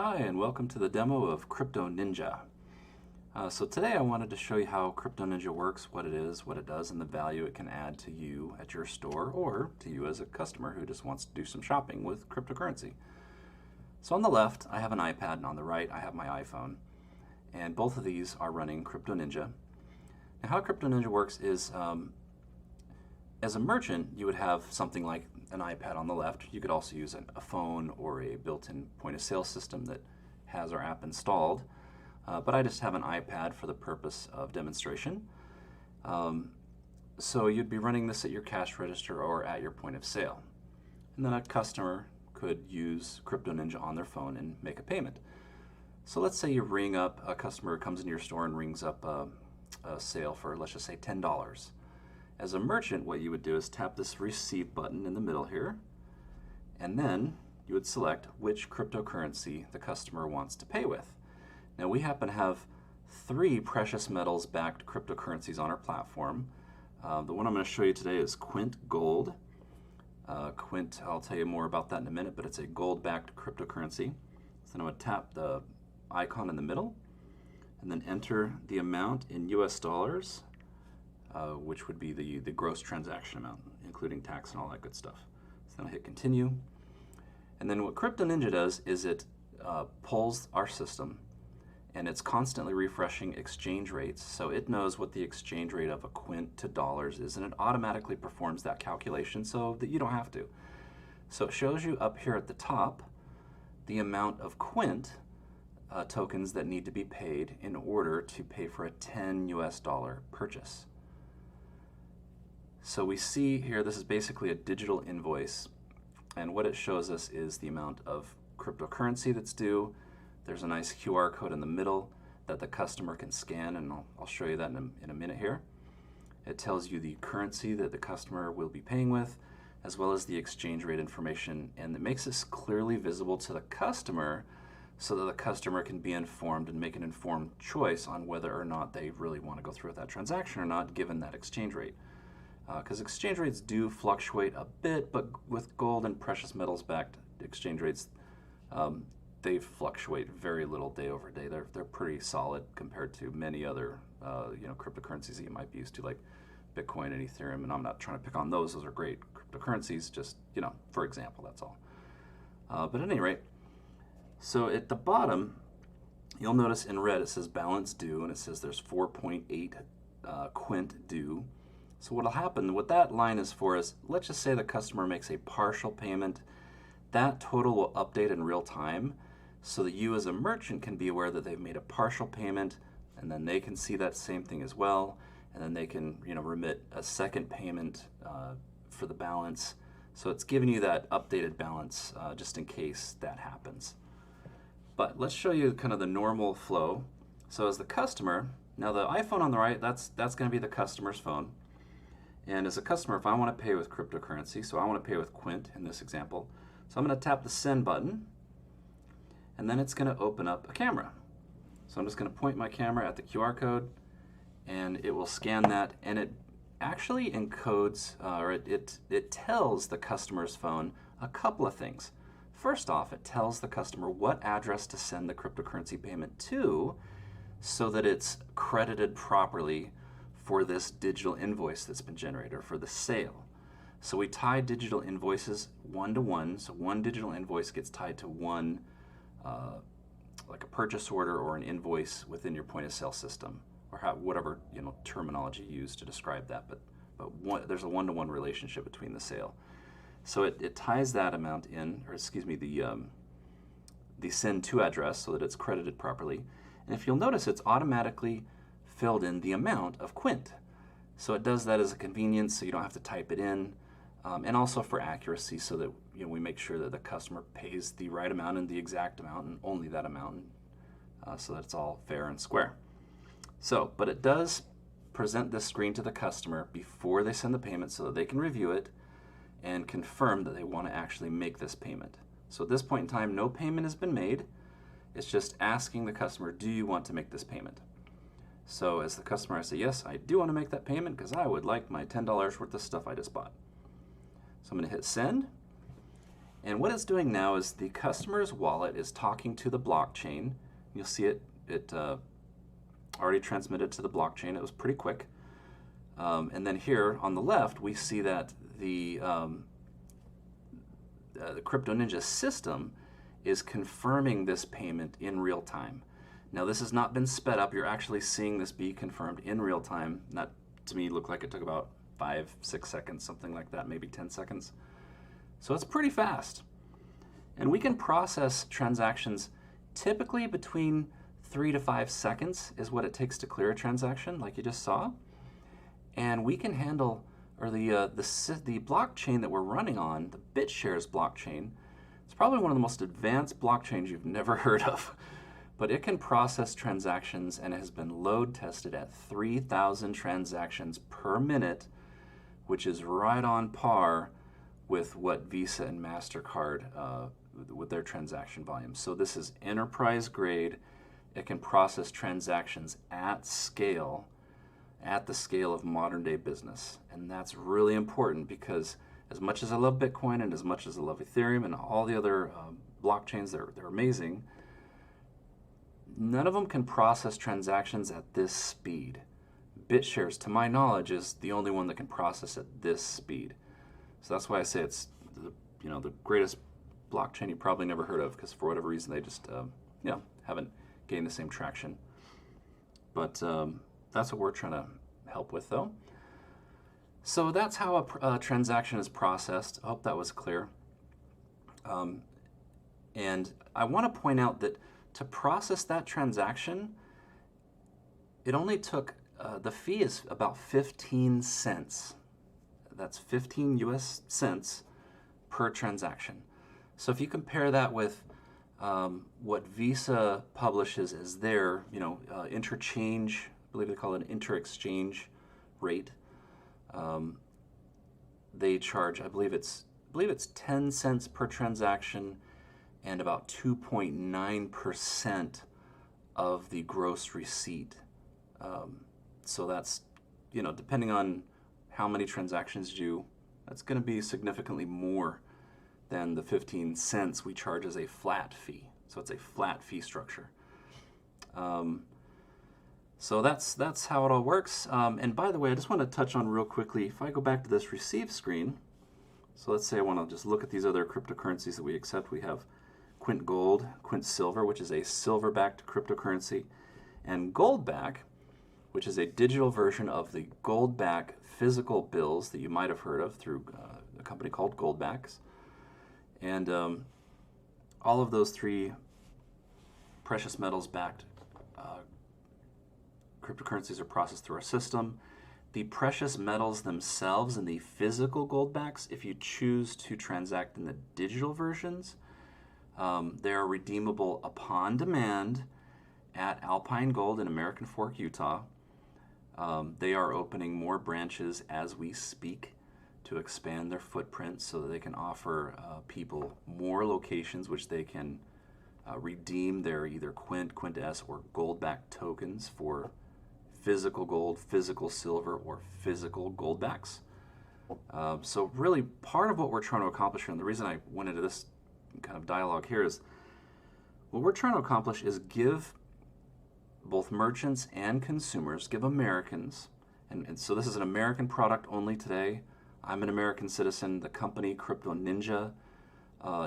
Hi, and welcome to the demo of Crypto Ninja. So today I wanted to show you how Crypto Ninja works, what it is, what it does, and the value it can add to you at your store or to you as a customer who just wants to do some shopping with cryptocurrency. So on the left, I have an iPad, and on the right, I have my iPhone. And both of these are running Crypto Ninja. Now how Crypto Ninja works is, as a merchant, you would have something like an iPad on the left. You could also use a phone or a built-in point-of-sale system that has our app installed. But I just have an iPad for the purpose of demonstration. So you'd be running this at your cash register or at your point of sale. And then a customer could use Crypto Ninja on their phone and make a payment. So let's say you ring up, a customer comes into your store and rings up a sale for, let's just say, $10. As a merchant, what you would do is tap this receive button in the middle here, and then you would select which cryptocurrency the customer wants to pay with. Now we happen to have 3 precious metals backed cryptocurrencies on our platform. The one I'm going to show you today is Quint Gold. Quint, I'll tell you more about that in a minute, but it's a gold backed cryptocurrency. So I'm going to tap the icon in the middle and then enter the amount in US dollars. Which would be the gross transaction amount, including tax and all that good stuff. So then I hit continue. And then what Crypto Ninja does is it pulls our system, and it's constantly refreshing exchange rates. So it knows what the exchange rate of a quint to dollars is, and it automatically performs that calculation so that you don't have to. So it shows you up here at the top the amount of quint tokens that need to be paid in order to pay for a $10 US purchase. So we see here, this is basically a digital invoice, and what it shows us is the amount of cryptocurrency that's due. There's a nice QR code in the middle that the customer can scan, and I'll show you that in a minute here. It tells you the currency that the customer will be paying with, as well as the exchange rate information, and it makes this clearly visible to the customer so that the customer can be informed and make an informed choice on whether or not they really want to go through with that transaction or not, given that exchange rate. Because exchange rates do fluctuate a bit, but with gold and precious metals backed exchange rates, they fluctuate very little day over day. They're pretty solid compared to many other cryptocurrencies that you might be used to, like Bitcoin and Ethereum. And I'm not trying to pick on those; are great cryptocurrencies. Just for example, that's all. But at any rate, so at the bottom, you'll notice in red it says balance due, and it says there's 4.8 quint due. So what'll happen, what that line is for is, let's just say the customer makes a partial payment. That total will update in real time so that you as a merchant can be aware that they've made a partial payment, and then they can see that same thing as well, and then they can remit a second payment for the balance. So it's giving you that updated balance just in case that happens. But let's show you kind of the normal flow. So as the customer, now the iPhone on the right, that's going to be the customer's phone. And as a customer, if I want to pay with cryptocurrency, so I want to pay with Quint in this example, so I'm going to tap the send button, and then it's going to open up a camera. So I'm just going to point my camera at the QR code, and it will scan that, and it actually encodes, or it tells the customer's phone a couple of things. First off, it tells the customer what address to send the cryptocurrency payment to so that it's credited properly for this digital invoice that's been generated, or for the sale. So we tie digital invoices one-to-one, so one digital invoice gets tied to one, like a purchase order or an invoice within your point-of-sale system, or whatever terminology you use to describe that, but there's a one-to-one relationship between the sale. So it ties that amount in, or excuse me, the send to address so that it's credited properly. And if you'll notice, it's automatically filled in the amount of quint. So it does that as a convenience, so you don't have to type it in, and also for accuracy, so that we make sure that the customer pays the right amount and the exact amount and only that amount, so that it's all fair and square. So, but it does present this screen to the customer before they send the payment so that they can review it and confirm that they want to actually make this payment. So at this point in time, no payment has been made. It's just asking the customer, do you want to make this payment? So as the customer, I say, yes, I do want to make that payment because I would like my $10 worth of stuff I just bought. So I'm going to hit send, And what it's doing now is the customer's wallet is talking to the blockchain. You'll see it already transmitted to the blockchain. It was pretty quick. And then here on the left, we see that the Crypto Ninja system is confirming this payment in real time. Now, this has not been sped up. You're actually seeing this be confirmed in real time. That, to me, looked like it took about 5-6 seconds, something like that, maybe 10 seconds. So it's pretty fast. And we can process transactions typically between 3 to 5 seconds is what it takes to clear a transaction, like you just saw. And we can handle, or the blockchain that we're running on, the BitShares blockchain, it's probably one of the most advanced blockchains you've never heard of. But it can process transactions, and it has been load tested at 3,000 transactions per minute, which is right on par with what Visa and MasterCard, with their transaction volume. So this is enterprise grade. It can process transactions at scale, at the scale of modern day business. And that's really important because as much as I love Bitcoin and as much as I love Ethereum and all the other blockchains, they're amazing, none of them can process transactions at this speed. BitShares, to my knowledge, is the only one that can process at this speed. So that's why I say it's the greatest blockchain you probably never heard of, because for whatever reason they just haven't gained the same traction. But that's what we're trying to help with, though. So that's how a transaction is processed. I hope that was clear. And I want to point out that to process that transaction, it only took, the fee is about 15 cents. That's 15 US cents per transaction. So if you compare that with what Visa publishes as their, interchange, I believe they call it an inter-exchange rate, they charge, I believe it's 10 cents per transaction and about 2.9% of the gross receipt. So that's, depending on how many transactions you do, that's going to be significantly more than the 15 cents we charge as a flat fee. So it's a flat fee structure. So that's how it all works. And by the way, I just want to touch on real quickly, if I go back to this receive screen, so let's say I want to just look at these other cryptocurrencies that we accept. We have Quint Gold, Quint Silver, which is a silver-backed cryptocurrency, and Goldback, which is a digital version of the Goldback physical bills that you might have heard of through a company called Goldbacks. And all of those three precious metals-backed cryptocurrencies are processed through our system. The precious metals themselves and the physical Goldbacks, if you choose to transact in the digital versions, they are redeemable upon demand at Alpine Gold in American Fork, Utah. They are opening more branches as we speak to expand their footprint so that they can offer people more locations which they can redeem their either Quint, Quint S, or Goldback tokens for physical gold, physical silver, or physical Goldbacks. So really part of what we're trying to accomplish here, and the reason I went into this kind of dialogue here, is what we're trying to accomplish is give both merchants and consumers, give Americans, and so this is an American product only today. I'm an American citizen. The company Crypto Ninja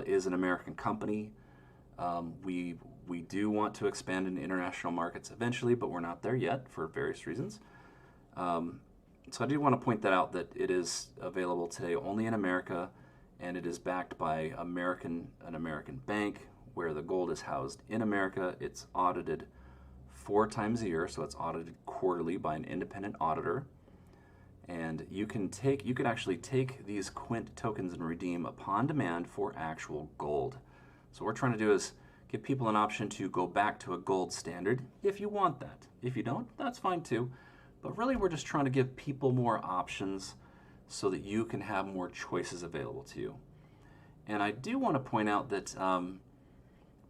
is an American company. We do want to expand into international markets eventually, but we're not there yet for various reasons. So I do want to point that out, that it is available today only in America, and it is backed by an American bank where the gold is housed in America. It's audited 4 times a year, so it's audited quarterly by an independent auditor. And you can actually take these Quint tokens and redeem upon demand for actual gold. So what we're trying to do is give people an option to go back to a gold standard if you want that. If you don't, that's fine too. But really we're just trying to give people more options so that you can have more choices available to you. And I do want to point out that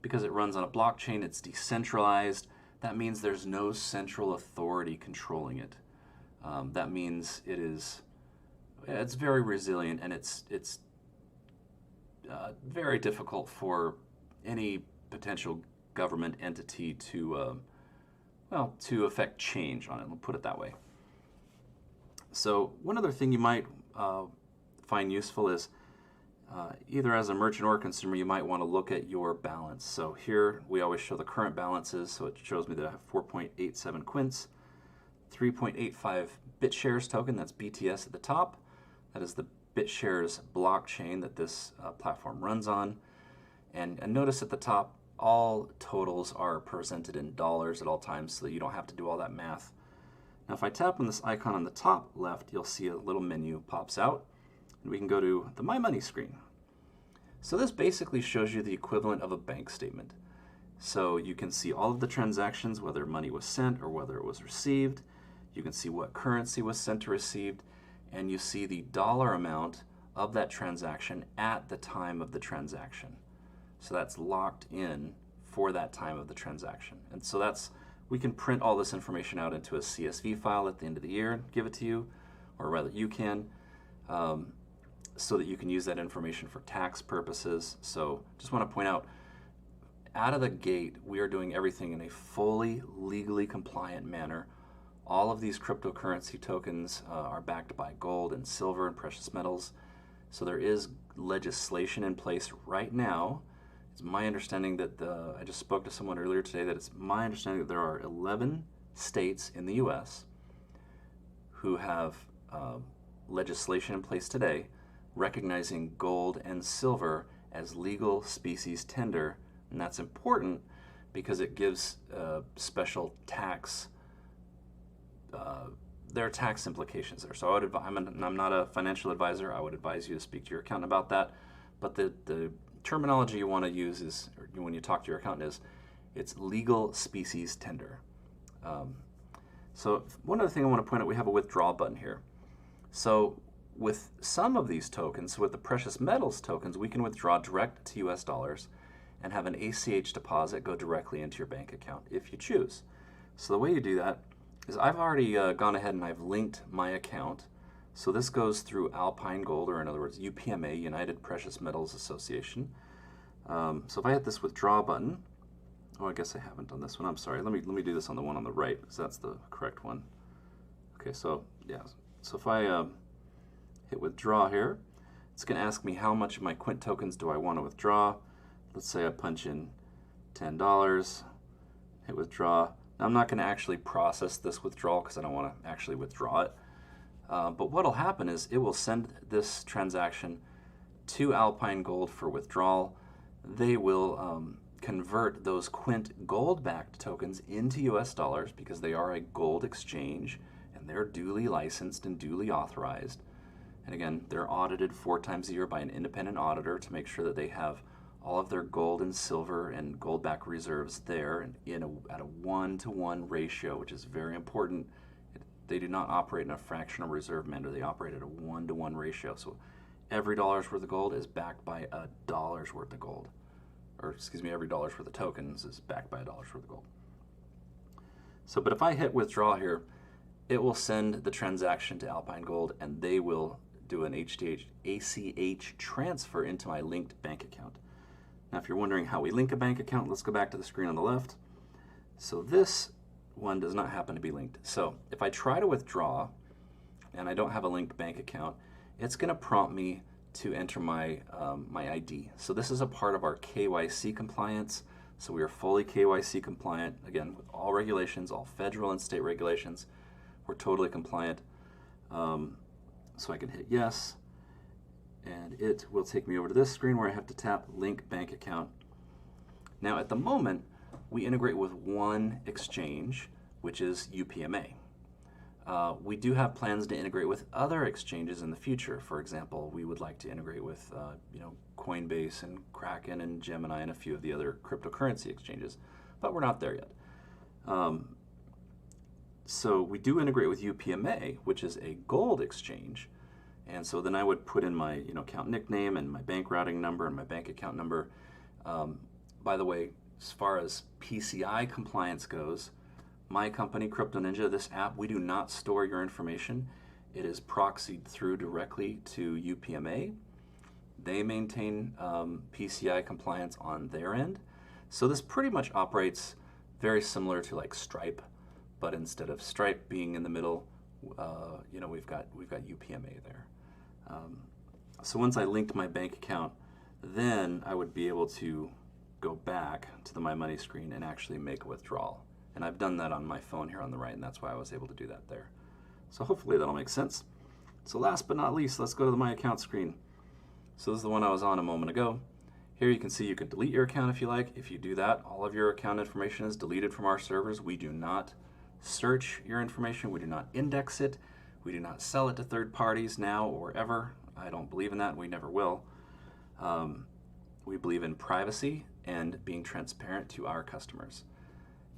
because it runs on a blockchain, it's decentralized. That means there's no central authority controlling it. That means it's very resilient, and it's very difficult for any potential government entity to, to affect change on it. We'll put it that way. So one other thing you might find useful is either as a merchant or a consumer, you might want to look at your balance. So here we always show the current balances. So it shows me that I have 4.87 quints, 3.85 BitShares token, that's BTS at the top. That is the BitShares blockchain that this platform runs on. And notice at the top, all totals are presented in dollars at all times so that you don't have to do all that math. Now if I tap on this icon on the top left, you'll see a little menu pops out, and we can go to the My Money screen. So this basically shows you the equivalent of a bank statement. So you can see all of the transactions, whether money was sent or whether it was received. You can see what currency was sent or received, and you see the dollar amount of that transaction at the time of the transaction. So that's locked in for that time of the transaction. And so we can print all this information out into a CSV file at the end of the year, give it to you, or rather you can, so that you can use that information for tax purposes. So just want to point out, out of the gate, we are doing everything in a fully legally compliant manner. All of these cryptocurrency tokens are backed by gold and silver and precious metals. So there is legislation in place right now. It's my understanding that I just spoke to someone earlier today that it's my understanding that there are 11 states in the U.S. who have legislation in place today recognizing gold and silver as legal species tender. And that's important because it gives special tax, there are tax implications there. So I'm not a financial advisor. I would advise you to speak to your accountant about that. But the terminology you want to use is, or when you talk to your accountant, is it's legal species tender. So one other thing I want to point out, we have a withdrawal button here. So with some of these tokens, with the precious metals tokens, we can withdraw direct to US dollars and have an ACH deposit go directly into your bank account if you choose. So the way you do that is I've already gone ahead and I've linked my account. So this goes through Alpine Gold, or in other words, UPMA, United Precious Metals Association. So if I hit this withdraw button, oh, I guess I haven't done this one. I'm sorry. Let me do this on the one on the right, because that's the correct one. Okay, so yeah. So if I hit withdraw here, it's going to ask me how much of my Quint tokens do I want to withdraw. Let's say I punch in $10, hit withdraw. Now I'm not going to actually process this withdrawal because I don't want to actually withdraw it. But what will happen is it will send this transaction to Alpine Gold for withdrawal. They will convert those Quint gold-backed tokens into US dollars because they are a gold exchange and they're duly licensed and duly authorized. And again, they're audited 4 times a year by an independent auditor to make sure that they have all of their gold and silver and gold-backed reserves there at a 1-to-1 ratio, which is very important. They do not operate in a fractional reserve manner. They operate at a 1-to-1 ratio. So every dollar's worth of gold is backed by a dollar's worth of gold. Or excuse me, every dollar's worth of tokens is backed by a dollar's worth of gold. So, but if I hit withdraw here, it will send the transaction to Alpine Gold and they will do an ACH transfer into my linked bank account. Now, if you're wondering how we link a bank account, let's go back to the screen on the left. So this one does not happen to be linked. So if I try to withdraw and I don't have a linked bank account, it's going to prompt me to enter my my ID. So this is a part of our KYC compliance. So we are fully KYC compliant, again, with all regulations, all federal and state regulations. We're totally compliant. So I can hit yes, and it will take me over to this screen where I have to tap link bank account. Now at the moment, we integrate with one exchange, which is UPMA. We do have plans to integrate with other exchanges in the future. For example, we would like to integrate with Coinbase and Kraken and Gemini and a few of the other cryptocurrency exchanges, but we're not there yet. So we do integrate with UPMA, which is a gold exchange. And so then I would put in my account nickname and my bank routing number and my bank account number. By the way, as far as PCI compliance goes, my company, Crypto Ninja, this app, we do not store your information. It is proxied through directly to UPMA. They maintain PCI compliance on their end. So this pretty much operates very similar to like Stripe, but instead of Stripe being in the middle, we've got UPMA there. So once I linked my bank account, then I would be able to go back to the My Money screen and actually make a withdrawal. And I've done that on my phone here on the right, and that's why I was able to do that there. So hopefully that'll make sense. So last but not least, let's go to the My Account screen. So this is the one I was on a moment ago. Here you can see you can delete your account if you like. If you do that, all of your account information is deleted from our servers. We do not search your information. We do not index it. We do not sell it to third parties now or ever. I don't believe in that. We never will. We believe in privacy and being transparent to our customers.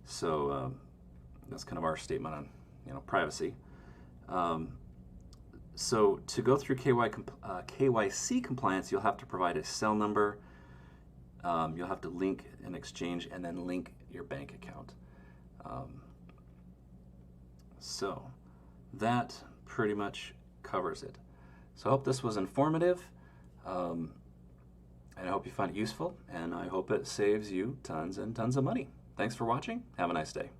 So that's kind of our statement on privacy. So to go through KYC compliance, you'll have to provide a cell number. You'll have to link an exchange and then link your bank account. So that pretty much covers it. So I hope this was informative, and I hope you find it useful, and I hope it saves you tons and tons of money. Thanks for watching. Have a nice day.